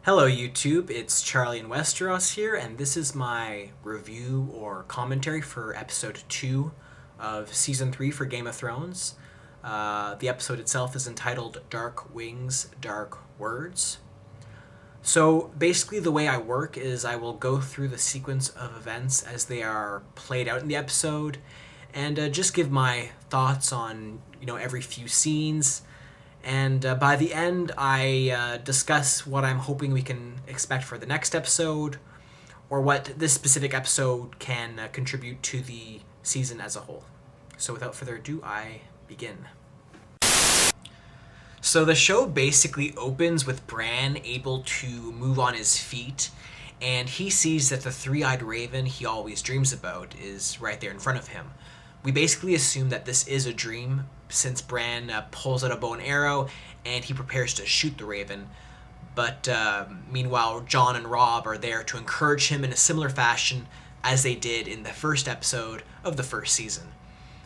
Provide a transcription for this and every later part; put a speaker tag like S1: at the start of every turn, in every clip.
S1: Hello YouTube, it's Charlie in Westeros here, and this is my review or commentary for episode 2 of season 3 for Game of Thrones. The episode itself is entitled Dark Wings, Dark Words. So basically the way I work is I will go through the sequence of events as they are played out in the episode and just give my thoughts on, every few scenes. And by the end, I discuss what I'm hoping we can expect for the next episode, or what this specific episode can contribute to the season as a whole. So without further ado, I begin. So the show basically opens with Bran able to move on his feet, and he sees that the three-eyed raven he always dreams about is right there in front of him. We basically assume that this is a dream, since Bran pulls out a bow and arrow and he prepares to shoot the raven. But meanwhile, Jon and Robb are there to encourage him in a similar fashion as they did in the first episode of the first season,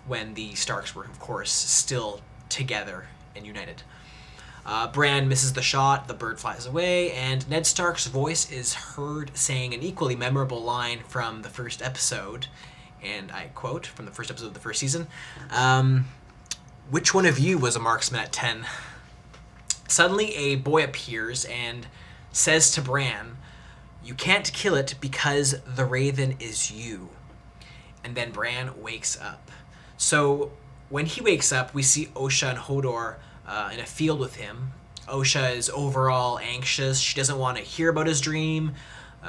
S1: when the Starks were, of course, still together and united. Bran misses the shot, the bird flies away, and Ned Stark's voice is heard saying an equally memorable line from the first episode, and I quote from the first episode of the first season, "Which one of you was a marksman at 10? Suddenly a boy appears and says to Bran, "You can't kill it because the raven is you." And then Bran wakes up. So when he wakes up, we see Osha and Hodor in a field with him. Osha is overall anxious. She doesn't want to hear about his dream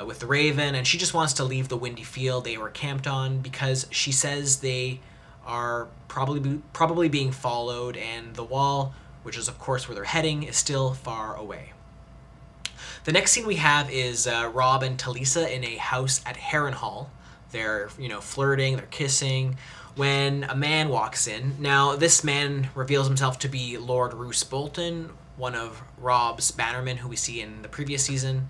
S1: with the raven, and she just wants to leave the windy field they were camped on because she says they are probably being followed, and the wall, which is of course where they're heading, is still far away. The next scene we have is Robb and Talisa in a house at Harrenhal. They're flirting, they're kissing, when a man walks in. Now this man reveals himself to be Lord Roose Bolton, one of Robb's bannermen who we see in the previous season.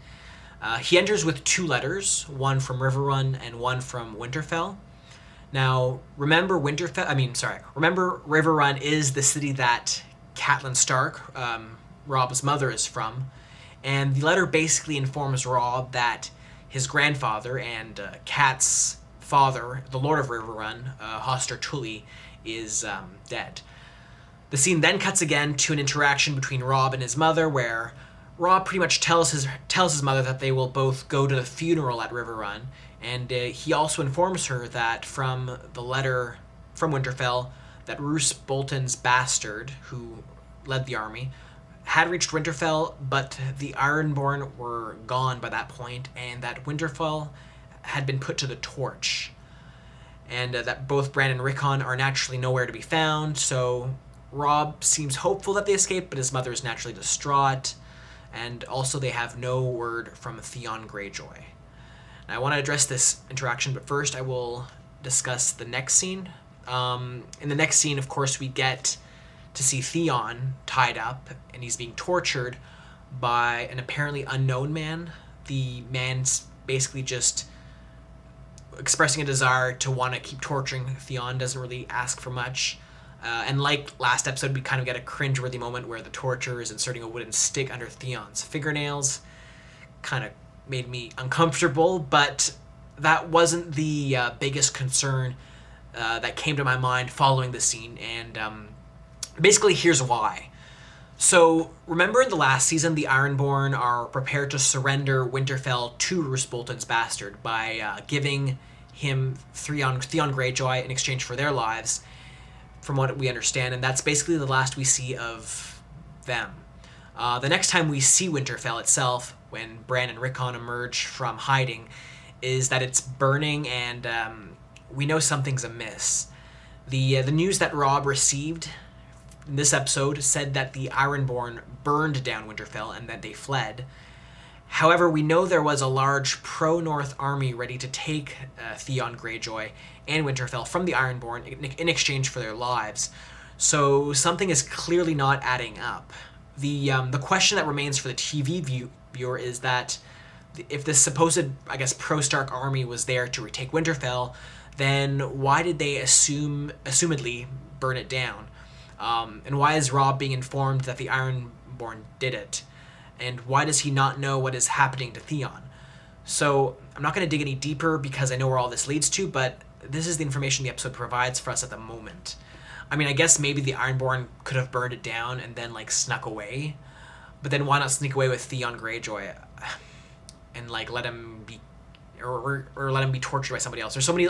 S1: He enters with 2 letters, one from Riverrun and one from Winterfell. Now, remember Riverrun is the city that Catelyn Stark, Robb's mother, is from, and the letter basically informs Robb that his grandfather and Cat's father, the Lord of Riverrun, Hoster Tully, is dead. The scene then cuts again to an interaction between Robb and his mother, where Robb pretty much tells his mother that they will both go to the funeral at Riverrun, and he also informs her that from the letter from Winterfell that Roose Bolton's bastard, who led the army, had reached Winterfell, but the Ironborn were gone by that point, and that Winterfell had been put to the torch, and that both Bran and Rickon are naturally nowhere to be found. So Robb seems hopeful that they escaped, but his mother is naturally distraught. And also they have no word from Theon Greyjoy. Now, I want to address this interaction, but first I will discuss the next scene. In the next scene, of course, we get to see Theon tied up, and he's being tortured by an apparently unknown man. The man's basically just expressing a desire to want to keep torturing Theon, doesn't really ask for much. And like last episode, we kind of get a cringeworthy moment where the torturer is inserting a wooden stick under Theon's fingernails. Kind of made me uncomfortable, but that wasn't the biggest concern that came to my mind following the scene, and basically here's why. So remember in the last season, the Ironborn are prepared to surrender Winterfell to Roose Bolton's bastard by giving him Theon Greyjoy in exchange for their lives, from what we understand, and that's basically the last we see of them. The next time we see Winterfell itself, when Bran and Rickon emerge from hiding, is that it's burning, and we know something's amiss. The news that Robb received in this episode said that the Ironborn burned down Winterfell and that they fled. However, we know there was a large pro-North army ready to take Theon Greyjoy and Winterfell from the Ironborn in exchange for their lives. So something is clearly not adding up. The question that remains for the TV viewer is that if this supposed, pro-Stark army was there to retake Winterfell, then why did they assumedly burn it down? And why is Robb being informed that the Ironborn did it? And why does he not know what is happening to Theon? So I'm not going to dig any deeper because I know where all this leads to, but this is the information the episode provides for us at the moment. I mean, I guess maybe the Ironborn could have burned it down and then, like, snuck away. But then why not sneak away with Theon Greyjoy and, like, let him be... Or let him be tortured by somebody else. There's so many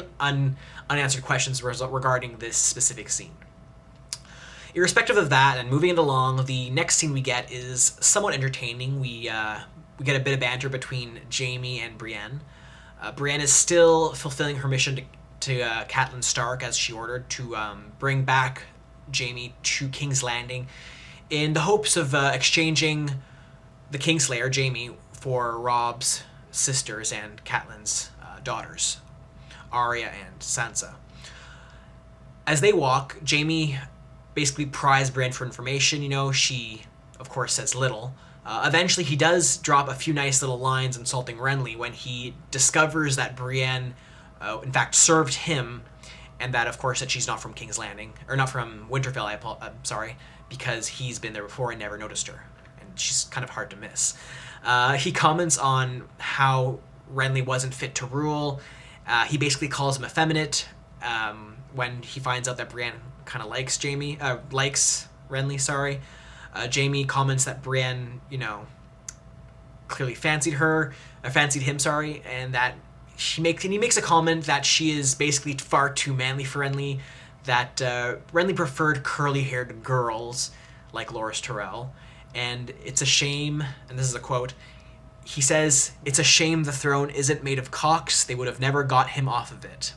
S1: unanswered questions regarding this specific scene. Irrespective of that, and moving it along, the next scene we get is somewhat entertaining. We get a bit of banter between Jaime and Brienne. Brienne is still fulfilling her mission to Catelyn Stark, as she ordered, to bring back Jaime to King's Landing in the hopes of exchanging the Kingslayer, Jaime, for Robb's sisters and Catelyn's daughters, Arya and Sansa. As they walk, Jaime basically pries Brienne for information. You know, she, of course, says little. Eventually, he does drop a few nice little lines insulting Renly when he discovers that Brienne, in fact, served him, and that, of course, that she's not from King's Landing, or not from Winterfell, I'm sorry, because he's been there before and never noticed her, and she's kind of hard to miss. He comments on how Renly wasn't fit to rule. He basically calls him effeminate when he finds out that Brienne kind of likes Renly, sorry. Jaime comments that Brienne, you know, clearly fancied him, and that he makes a comment that she is basically far too manly for Renly, that Renly preferred curly-haired girls like Loras Tyrell, and it's a shame, and this is a quote, he says, "It's a shame the throne isn't made of cocks, they would have never got him off of it."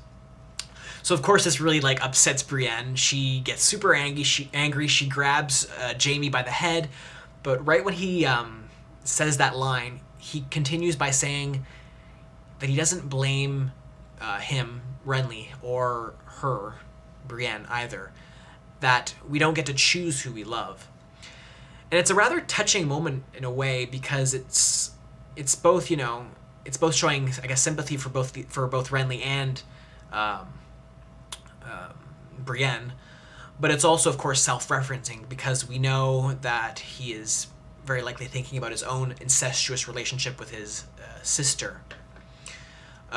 S1: So of course this really, like, upsets Brienne. She gets super angry, she grabs Jaime by the head, but right when he says that line, he continues by saying that he doesn't blame him, Renly, or her, Brienne, either, that we don't get to choose who we love. And it's a rather touching moment in a way, because it's both, you know, it's both showing, I guess, sympathy for both Renly and Brienne, but it's also, of course, self-referencing, because we know that he is very likely thinking about his own incestuous relationship with his sister.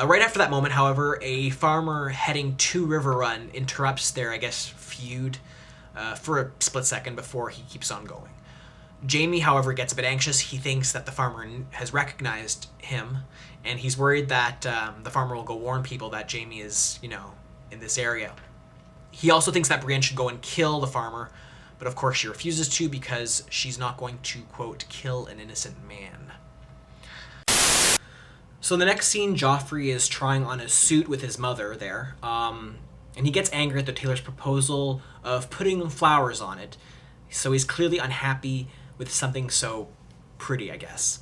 S1: Right after that moment, however, a farmer heading to Riverrun interrupts their, I guess, feud for a split second before he keeps on going. Jaime, however, gets a bit anxious. He thinks that the farmer has recognized him, and he's worried that the farmer will go warn people that Jaime is, you know, in this area. He also thinks that Brienne should go and kill the farmer, but of course she refuses to, because she's not going to, quote, kill an innocent man. So in the next scene, Joffrey is trying on a suit with his mother there, and he gets angry at the tailor's proposal of putting flowers on it, so he's clearly unhappy with something so pretty, I guess.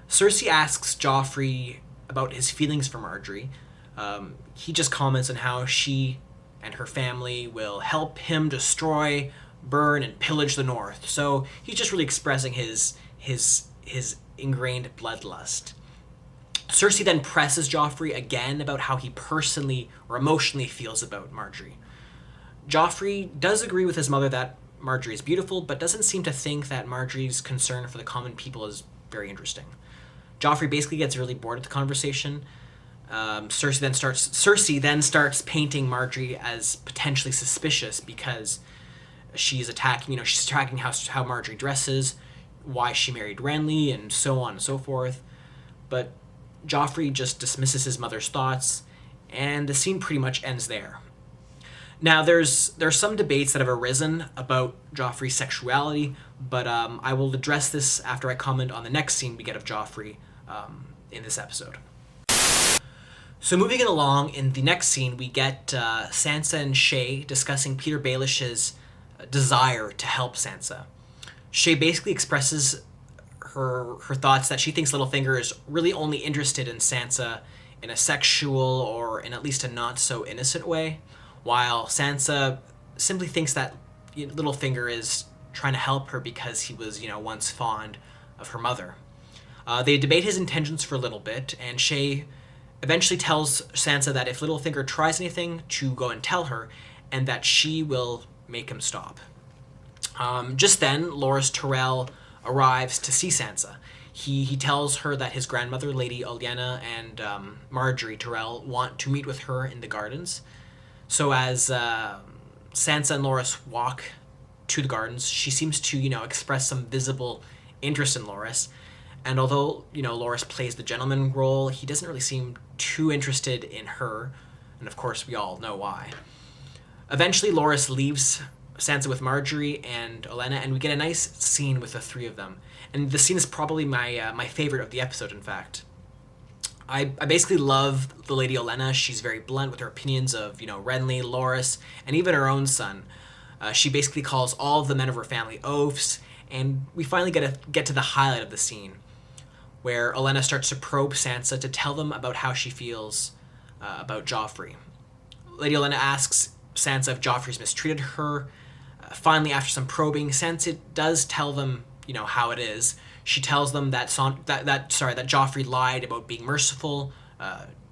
S1: Cersei asks Joffrey about his feelings for Margaery. He just comments on how she and her family will help him destroy, burn, and pillage the North. So he's just really expressing his ingrained bloodlust. Cersei then presses Joffrey again about how he personally or emotionally feels about Margaery. Joffrey does agree with his mother that Margaery is beautiful, but doesn't seem to think that Margaery's concern for the common people is very interesting. Joffrey basically gets really bored of the conversation. Cersei then starts painting Margaery as potentially suspicious, because she's attacking how Margaery dresses, why she married Renly, and so on and so forth. But Joffrey just dismisses his mother's thoughts, and the scene pretty much ends there. Now, there's some debates that have arisen about Joffrey's sexuality, but I will address this after I comment on the next scene we get of Joffrey in this episode. So moving it along, in the next scene, we get Sansa and Shea discussing Peter Baelish's desire to help Sansa. Shea basically expresses her thoughts that she thinks Littlefinger is really only interested in Sansa in a sexual or in at least a not-so-innocent way, while Sansa simply thinks that Littlefinger is trying to help her because he was, once fond of her mother. They debate his intentions for a little bit, and Shea eventually tells Sansa that if Littlefinger tries anything, to go and tell her, and that she will make him stop. Just then, Loras Tyrell arrives to see Sansa. He tells her that his grandmother, Lady Olenna, and Margaery Tyrell want to meet with her in the gardens. So as Sansa and Loras walk to the gardens, she seems to, express some visible interest in Loras. And although, Loras plays the gentleman role, he doesn't really seem too interested in her. And of course, we all know why. Eventually, Loras leaves Sansa with Margaery and Olenna, and we get a nice scene with the three of them. And the scene is probably my favorite of the episode, in fact. I basically love the Lady Olenna. She's very blunt with her opinions of, Renly, Loras, and even her own son. She basically calls all of the men of her family oafs, and we finally get to the highlight of the scene, where Olenna starts to probe Sansa to tell them about how she feels about Joffrey. Lady Olenna asks Sansa if Joffrey's mistreated her. Finally, after some probing, Sansa does tell them, how it is. She tells them that Joffrey lied about being merciful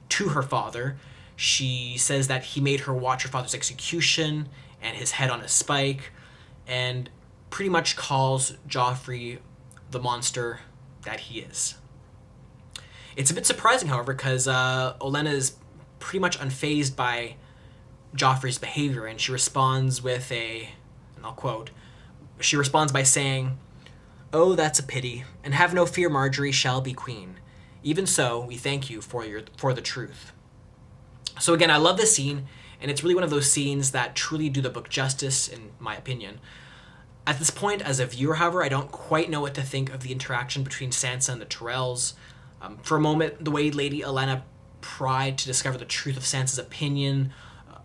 S1: to her father. She says that he made her watch her father's execution and his head on a spike, and pretty much calls Joffrey the monster that he is. It's a bit surprising, however, because Olenna is pretty much unfazed by Joffrey's behavior, and she responds with and I'll quote, she responds by saying, "Oh, that's a pity, and have no fear, Margaery shall be queen. Even so, we thank you for the truth." So again, I love this scene, and it's really one of those scenes that truly do the book justice, in my opinion. At this point, as a viewer, however, I don't quite know what to think of the interaction between Sansa and the Tyrells. For a moment, the way Lady Olenna pried to discover the truth of Sansa's opinion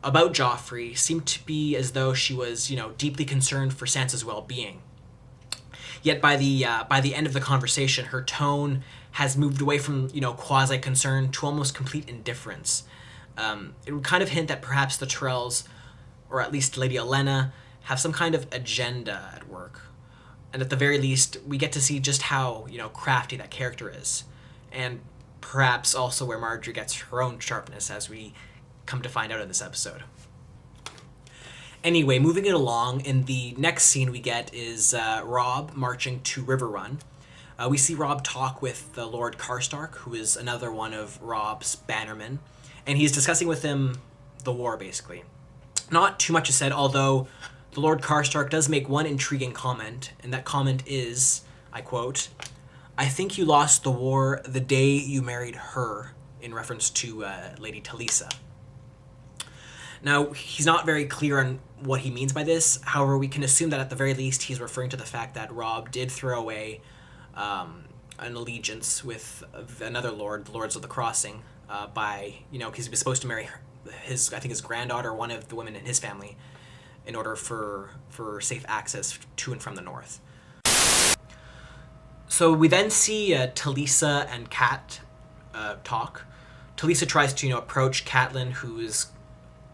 S1: about Joffrey seemed to be as though she was, deeply concerned for Sansa's well-being. Yet by the end of the conversation, her tone has moved away from, quasi-concern to almost complete indifference. It would kind of hint that perhaps the Tyrells, or at least Lady Olenna, have some kind of agenda at work. And at the very least, we get to see just how, crafty that character is. And perhaps also where Margaery gets her own sharpness, as we come to find out in this episode. Anyway, moving it along, in the next scene we get is Robb marching to Riverrun. We see Robb talk with the Lord Karstark, who is another one of Robb's bannermen, and he's discussing with him the war, basically. Not too much is said, although the Lord Karstark does make one intriguing comment, and that comment is, I quote, "I think you lost the war the day you married her," in reference to Lady Talisa. Now, he's not very clear on what he means by this. However, we can assume that at the very least he's referring to the fact that Robb did throw away an allegiance with another lord, the Lords of the Crossing, because he was supposed to marry his granddaughter, one of the women in his family, in order for safe access to and from the north. So we then see Talisa and Cat talk. Talisa tries to approach Catelyn, who is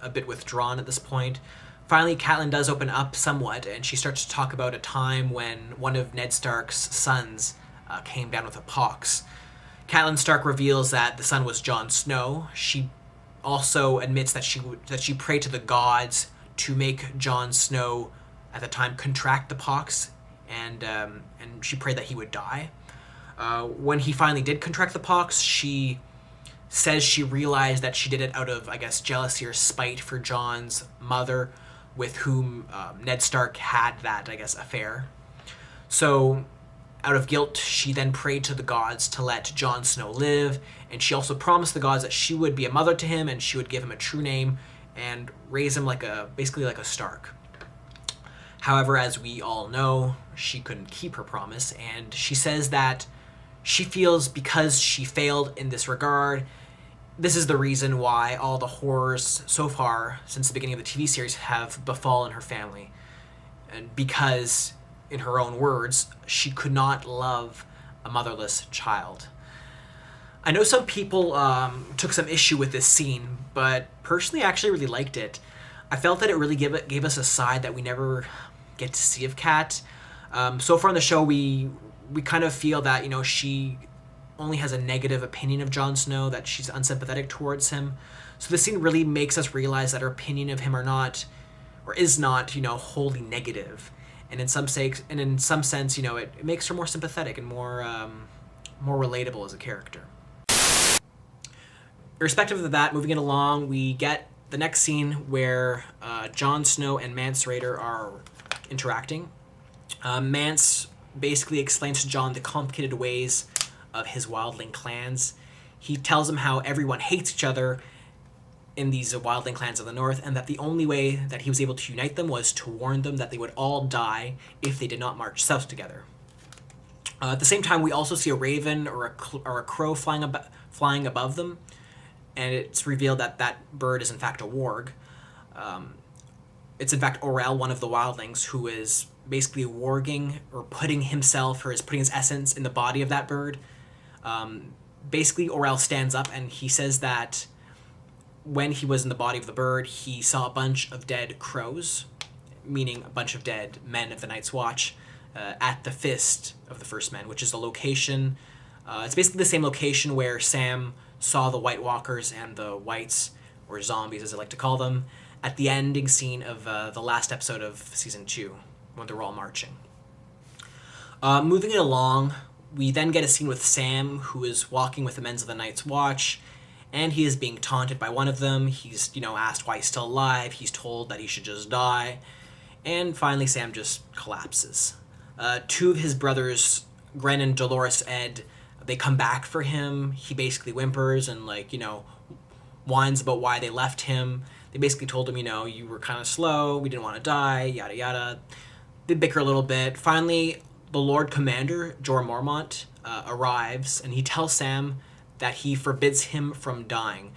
S1: a bit withdrawn at this point. Finally, Catelyn does open up somewhat, and she starts to talk about a time when one of Ned Stark's sons came down with a pox. Catelyn Stark reveals that the son was Jon Snow. She also admits that she prayed to the gods to make Jon Snow at the time contract the pox, and she prayed that he would die. When he finally did contract the pox, she says she realized that she did it out of, jealousy or spite for Jon's mother, with whom Ned Stark had that, affair. So, out of guilt, she then prayed to the gods to let Jon Snow live, and she also promised the gods that she would be a mother to him, and she would give him a true name, and raise him basically like a Stark. However, as we all know, she couldn't keep her promise, and she says that she feels because she failed in this regard, this is the reason why all the horrors so far since the beginning of the TV series have befallen her family. And because, in her own words, she could not love a motherless child. I know some people took some issue with this scene, but personally I actually really liked it. I felt that it really gave us a side that we never get to see of Cat. So far in the show, we kind of feel that, she only has a negative opinion of Jon Snow, that she's unsympathetic towards him. So this scene really makes us realize that her opinion of him is not, wholly negative. and in some sense, you know, it makes her more sympathetic and more relatable as a character. Irrespective of that, moving it along, we get the next scene where Jon Snow and Mance Rayder are interacting. Mance basically explains to Jon the complicated ways of his wildling clans. He tells him how everyone hates each other in these wildling clans of the north, and that the only way that he was able to unite them was to warn them that they would all die if they did not march south together. At the same time, we also see a raven or a crow flying above them, and it's revealed that that bird is in fact a warg. It's in fact Orell, one of the wildlings, who is basically warging or putting his essence in the body of that bird. Basically, Orell stands up and he says that when he was in the body of the bird, he saw a bunch of dead crows, meaning a bunch of dead men of the Night's Watch, at the Fist of the First Men, which is the location. It's basically the same location where Sam saw the White Walkers and the Whites, or zombies as I like to call them, at the ending scene of the last episode of Season 2, when they're all marching. Moving it along, we then get a scene with Sam, who is walking with the men of the Night's Watch, and he is being taunted by one of them. He's, asked why he's still alive. He's told that he should just die. And finally, Sam just collapses. Two of his brothers, Gren and Dolores Ed, they come back for him. He basically whimpers and, whines about why they left him. They basically told him, you were kind of slow, we didn't want to die, yada yada. They bicker a little bit. Finally, the Lord Commander, Jorah Mormont, arrives, and he tells Sam that he forbids him from dying.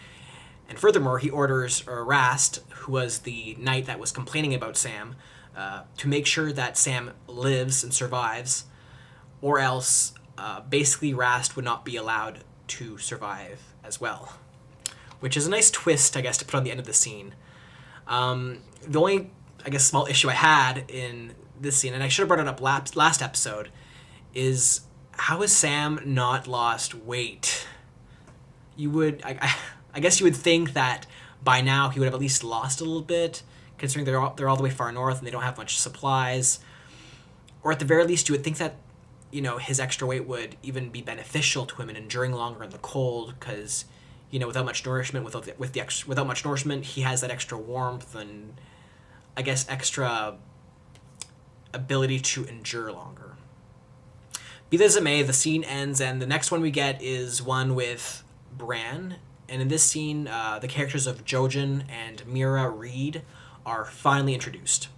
S1: And furthermore, he orders Rast, who was the knight that was complaining about Sam, to make sure that Sam lives and survives, or else basically Rast would not be allowed to survive as well. Which is a nice twist, I guess, to put on the end of the scene. The only, small issue I had in this scene, and I should have brought it up last episode, is how has Sam not lost weight? I guess you would think that by now he would have at least lost a little bit, considering they're all the way far north and they don't have much supplies. Or at the very least, you would think that, his extra weight would even be beneficial to him in enduring longer in the cold, because, without much nourishment, without much nourishment, he has that extra warmth and, extra ability to endure longer. Be that as it may, the scene ends, and the next one we get is one with Bran. And in this scene, the characters of Jojen and Meera Reed are finally introduced.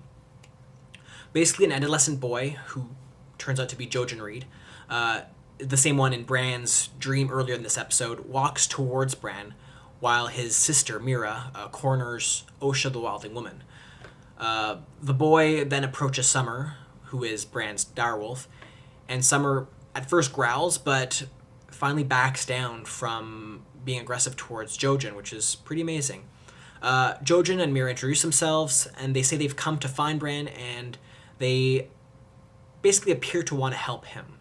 S1: Basically, an adolescent boy who turns out to be Jojen Reed, the same one in Bran's dream earlier in this episode, walks towards Bran while his sister, Meera, corners Osha the Wildling Woman. The boy then approaches Summer, who is Bran's direwolf, and Summer at first growls, but finally backs down from being aggressive towards Jojen, which is pretty amazing. Jojen and Meera introduce themselves, and they say they've come to find Bran, and they basically appear to want to help him.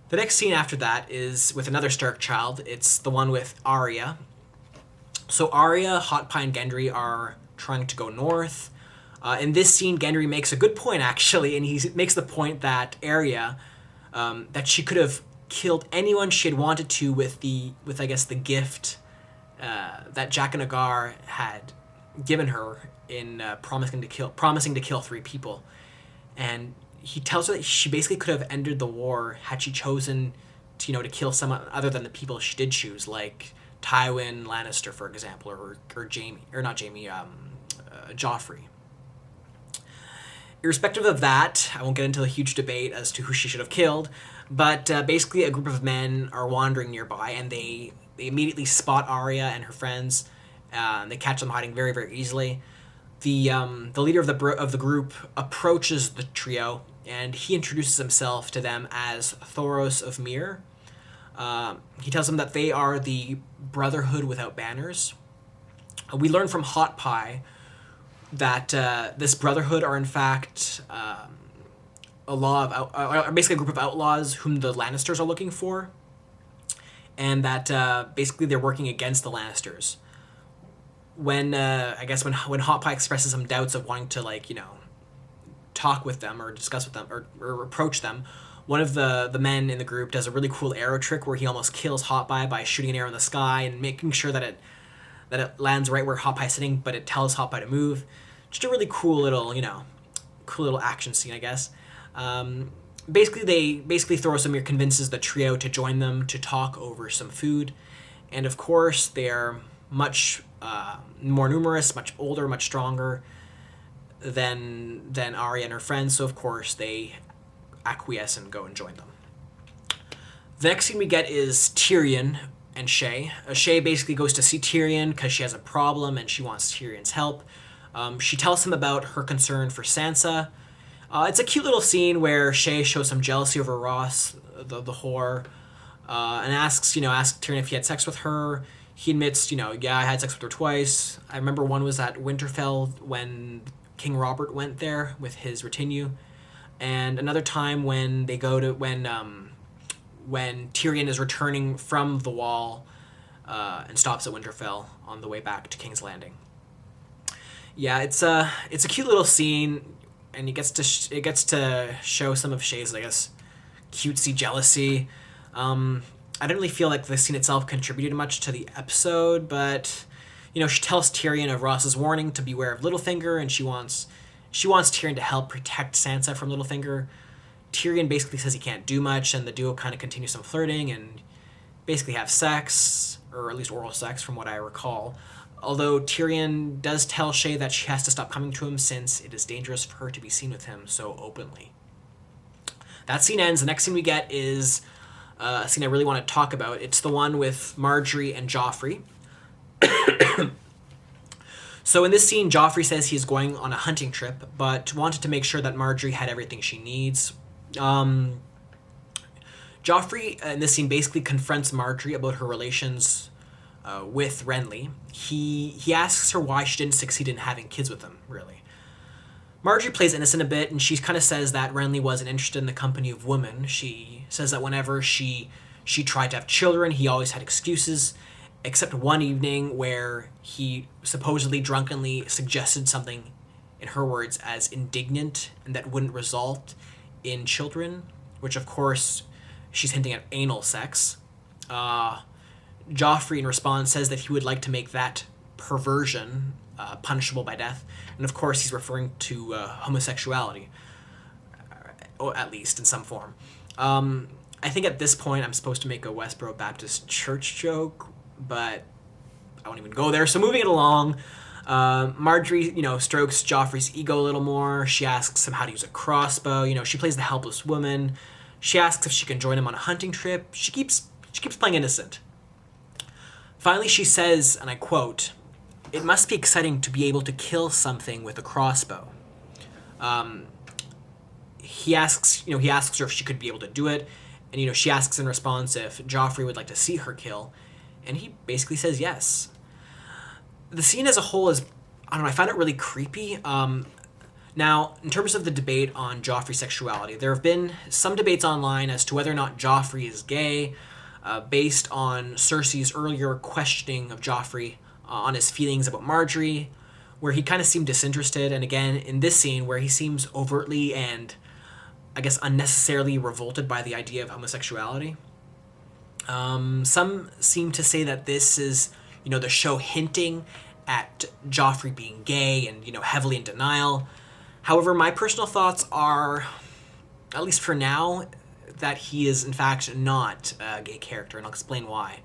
S1: The next scene after that is with another Stark child. It's the one with Arya. So Arya, Hot Pie, and Gendry are trying to go north. In this scene, Gendry makes a good point, actually, and he makes the point that Arya, that she could have killed anyone she had wanted to with the gift that Jack and Agar had given her in promising to kill 3 people. And he tells her that she basically could have ended the war had she chosen to kill someone other than the people she did choose, like Tywin Lannister, for example, or Joffrey. Irrespective of that, I won't get into a huge debate as to who she should have killed, but basically a group of men are wandering nearby, and they immediately spot Arya and her friends. They catch them hiding very, very easily. The leader of the group approaches the trio, and he introduces himself to them as Thoros of Myr. He tells them that they are the Brotherhood without banners. We learn from Hot Pie that this Brotherhood are in fact basically a group of outlaws whom the Lannisters are looking for, and that basically they're working against the Lannisters. When Hot Pie expresses some doubts of wanting to talk with them or discuss with them or approach them, one of the men in the group does a really cool arrow trick where he almost kills Hot Pie by shooting an arrow in the sky and making sure that it lands right where Hot Pie's sitting, but it tells Hot Pie to move. Just a really cool little, action scene, I guess. Basically Thorosymir convinces the trio to join them to talk over some food, and of course they're much more numerous, much older, much stronger than Arya and her friends, so of course they acquiesce and go and join them. The next scene we get is Tyrion and Shea. Shea basically goes to see Tyrion because she has a problem and she wants Tyrion's help. She tells him about her concern for Sansa. It's a cute little scene where Shea shows some jealousy over Ross, the whore, and asks Tyrion if he had sex with her. He admits, yeah, I had sex with her twice. I remember one was at Winterfell when King Robert went there with his retinue, and another time when they go to when Tyrion is returning from the Wall and stops at Winterfell on the way back to King's Landing. Yeah, it's a cute little scene, and it gets to show some of Shea's, I guess, cutesy jealousy. I didn't really feel like the scene itself contributed much to the episode, but she tells Tyrion of Ross's warning to beware of Littlefinger, and she wants Tyrion to help protect Sansa from Littlefinger. Tyrion basically says he can't do much, and the duo kind of continue some flirting and basically have sex, or at least oral sex from what I recall. Although Tyrion does tell Shea that she has to stop coming to him since it is dangerous for her to be seen with him so openly. That scene ends. The next scene we get is a scene I really want to talk about. It's the one with Margaery and Joffrey. So in this scene, Joffrey says he's going on a hunting trip, but wanted to make sure that Margaery had everything she needs. Joffrey in this scene basically confronts Margaery about her relations with Renly. He asks her why she didn't succeed in having kids with him, really. Margaery plays innocent a bit, and she kind of says that Renly wasn't interested in the company of women. She says that whenever she tried to have children, he always had excuses, except one evening where he supposedly drunkenly suggested something, in her words, as indignant and that wouldn't result in children, which of course she's hinting at anal sex. Joffrey in response says that he would like to make that perversion punishable by death, and of course he's referring to homosexuality, or at least in some form. I think at this point I'm supposed to make a Westboro Baptist Church joke, but I won't even go there. So moving it along, Margaery, strokes Joffrey's ego a little more. She asks him how to use a crossbow. She plays the helpless woman. She asks if she can join him on a hunting trip. She keeps playing innocent. Finally, she says, and I quote, "It must be exciting to be able to kill something with a crossbow." He asks her if she could be able to do it, and she asks in response if Joffrey would like to see her kill, and he basically says yes. The scene as a whole is, I found it really creepy. Now, in terms of the debate on Joffrey's sexuality, there have been some debates online as to whether or not Joffrey is gay, based on Cersei's earlier questioning of Joffrey on his feelings about Margaery, where he kind of seemed disinterested, and again, in this scene, where he seems overtly and, I guess, unnecessarily revolted by the idea of homosexuality. Some seem to say that this is, the show hinting at Joffrey being gay and, heavily in denial. However, my personal thoughts are, at least for now, that he is in fact not a gay character, and I'll explain why.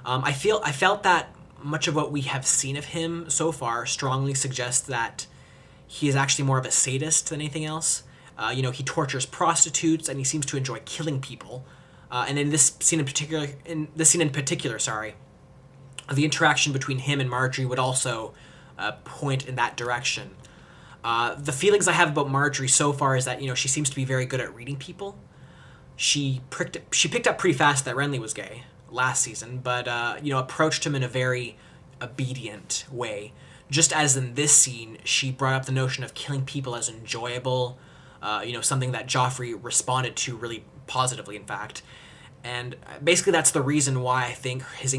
S1: I felt that much of what we have seen of him so far strongly suggests that he is actually more of a sadist than anything else. He tortures prostitutes, and he seems to enjoy killing people. And in this scene in particular, the interaction between him and Margaery would also point in that direction. The feelings I have about Margaery so far is that she seems to be very good at reading people. She picked up pretty fast that Renly was gay last season, but approached him in a very obedient way. Just as in this scene, she brought up the notion of killing people as enjoyable, something that Joffrey responded to really positively, in fact. And basically that's the reason why I think his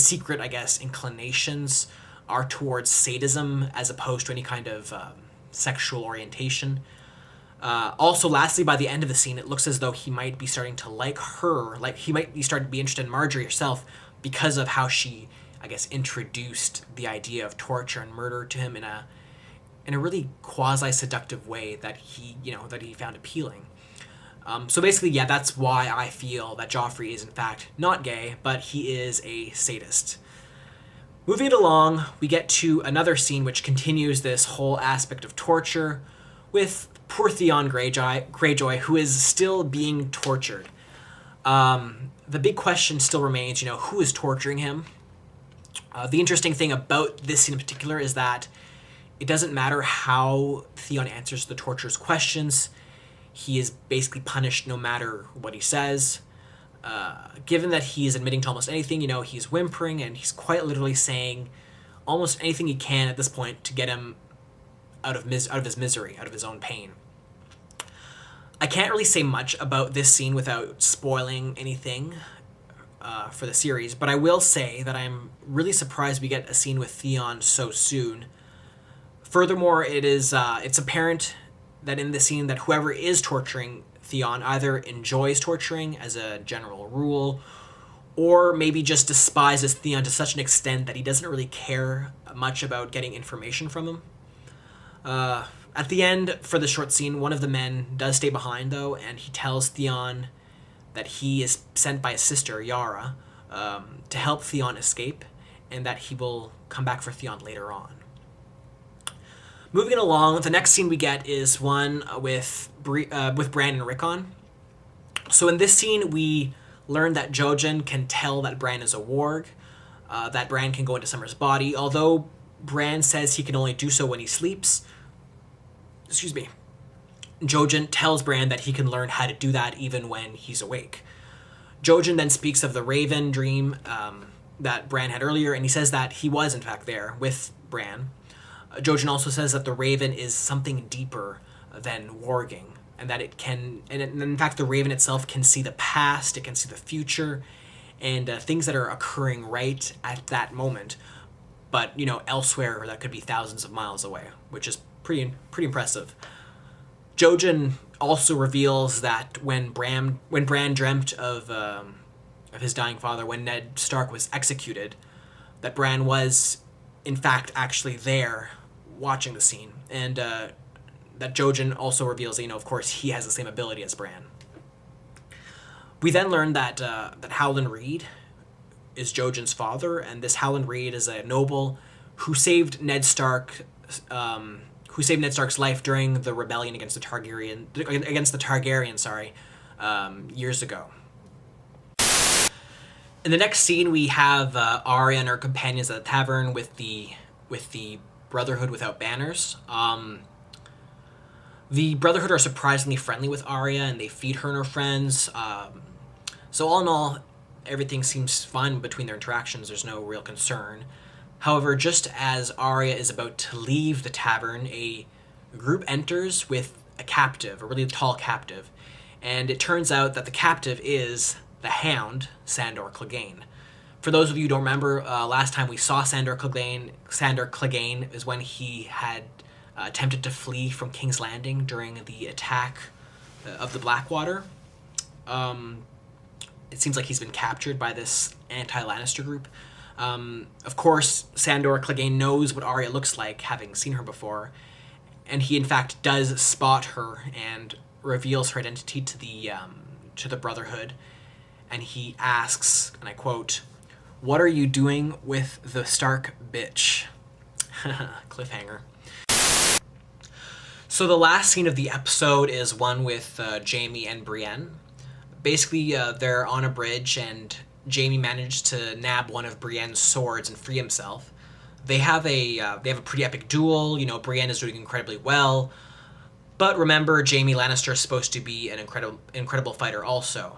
S1: secret, inclinations are towards sadism as opposed to any kind of sexual orientation. Also, lastly, by the end of the scene, it looks as though he might be starting to like her, like he might be starting to be interested in Margaery herself because of how she, I guess, introduced the idea of torture and murder to him in a really quasi-seductive way that he found appealing. So basically, yeah, that's why I feel that Joffrey is in fact not gay, but he is a sadist. Moving it along, we get to another scene which continues this whole aspect of torture with poor Theon Greyjoy, who is still being tortured. The big question still remains, who is torturing him? The interesting thing about this scene in particular is that it doesn't matter how Theon answers the torturer's questions. He is basically punished no matter what he says. Given that he is admitting to almost anything, he's whimpering and he's quite literally saying almost anything he can at this point to get him out of his misery, out of his own pain. I can't really say much about this scene without spoiling anything for the series, but I will say that I'm really surprised we get a scene with Theon so soon. Furthermore, it's apparent that in this scene that whoever is torturing Theon either enjoys torturing as a general rule, or maybe just despises Theon to such an extent that he doesn't really care much about getting information from him. At the end, for the short scene, one of the men does stay behind, though, and he tells Theon that he is sent by his sister, Yara, to help Theon escape, and that he will come back for Theon later on. Moving along, the next scene we get is one with Bran and Rickon. So in this scene, we learn that Jojen can tell that Bran is a warg, that Bran can go into Summer's body, although Bran says he can only do so when he sleeps. Jojen tells Bran that he can learn how to do that even when he's awake. Jojen then speaks of the Raven dream that Bran had earlier, and he says that he was in fact there with Bran. Jojen also says that the Raven is something deeper than warging, and that in fact the Raven itself can see the past, it can see the future, and things that are occurring right at that moment, but elsewhere that could be thousands of miles away, which is pretty impressive. Jojen also reveals that when Bran dreamt of his dying father, when Ned Stark was executed, that Bran was in fact actually there watching the scene, and that Jojen also reveals that, of course, he has the same ability as Bran. We then learn that Howland Reed is Jojen's father, and this Howland Reed is a noble who saved Ned Stark's life during the rebellion against the Targaryen, years ago. In the next scene, we have Arya and her companions at the tavern with the Brotherhood without banners. The Brotherhood are surprisingly friendly with Arya, and they feed her and her friends. So all in all, everything seems fine between their interactions. There's no real concern. However, just as Arya is about to leave the tavern, a group enters with a captive, a really tall captive, and it turns out that the captive is the Hound, Sandor Clegane. For those of you who don't remember, last time we saw Sandor Clegane is when he had attempted to flee from King's Landing during the attack of the Blackwater. It seems like he's been captured by this anti-Lannister group. Of course, Sandor Clegane knows what Arya looks like, having seen her before, and he in fact does spot her and reveals her identity to the Brotherhood, and he asks, and I quote, "What are you doing with the Stark bitch?" Cliffhanger. So the last scene of the episode is one with Jaime and Brienne. Basically, they're on a bridge, and Jaime managed to nab one of Brienne's swords and free himself. They have a pretty epic duel. Brienne is doing incredibly well. But remember, Jaime Lannister is supposed to be an incredible fighter also.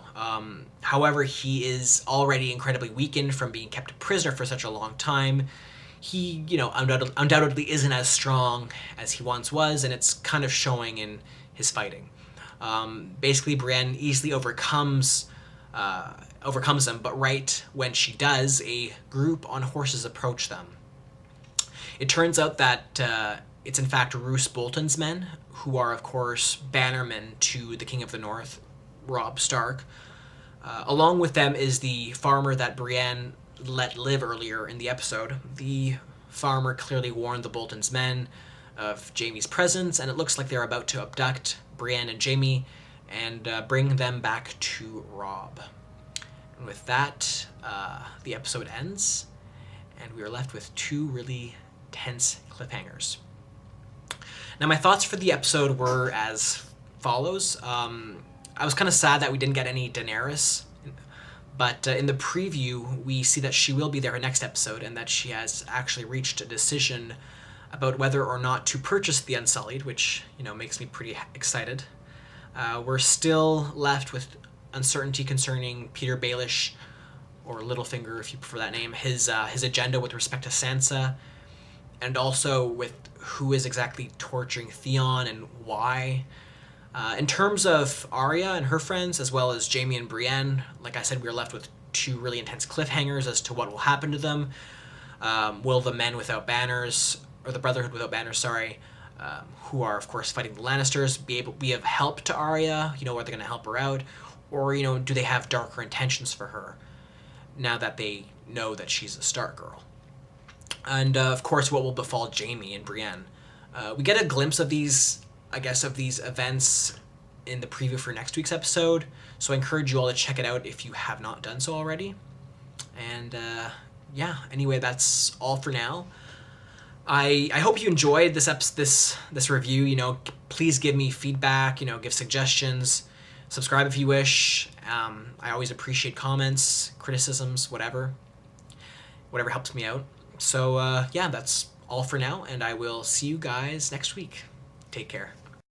S1: However, he is already incredibly weakened from being kept a prisoner for such a long time. He, undoubtedly isn't as strong as he once was, and it's kind of showing in his fighting. Basically, Brienne easily overcomes them, but right when she does, a group on horses approach them. It turns out that it's in fact Roose Bolton's men, who are, of course, bannermen to the King of the North, Robb Stark. Along with them is the farmer that Brienne let live earlier in the episode. The farmer clearly warned the Bolton's men of Jaime's presence, and it looks like they're about to abduct Brienne and Jaime and bring them back to Robb. And with that, the episode ends, and we are left with two really tense cliffhangers. Now, my thoughts for the episode were as follows. I was kind of sad that we didn't get any Daenerys, but in the preview, we see that she will be there next episode, and that she has actually reached a decision about whether or not to purchase the Unsullied, which, makes me pretty excited. We're still left with uncertainty concerning Peter Baelish, or Littlefinger if you prefer that name, his agenda with respect to Sansa, and also with who is exactly torturing Theon and why. In terms of Arya and her friends, as well as Jaime and Brienne, like I said, we are left with two really intense cliffhangers as to what will happen to them. Will the men without banners, or the Brotherhood without banners, who are, of course, fighting the Lannisters, be of help to Arya? Are they going to help her out? Or, do they have darker intentions for her now that they know that she's a Stark girl? And, of course, what will befall Jaime and Brienne? We get a glimpse of these events in the preview for next week's episode, so I encourage you all to check it out if you have not done so already. And, anyway, that's all for now. I hope you enjoyed this review. Please give me feedback, give suggestions, subscribe if you wish. I always appreciate comments, criticisms, whatever helps me out. So, that's all for now, and I will see you guys next week. Take care.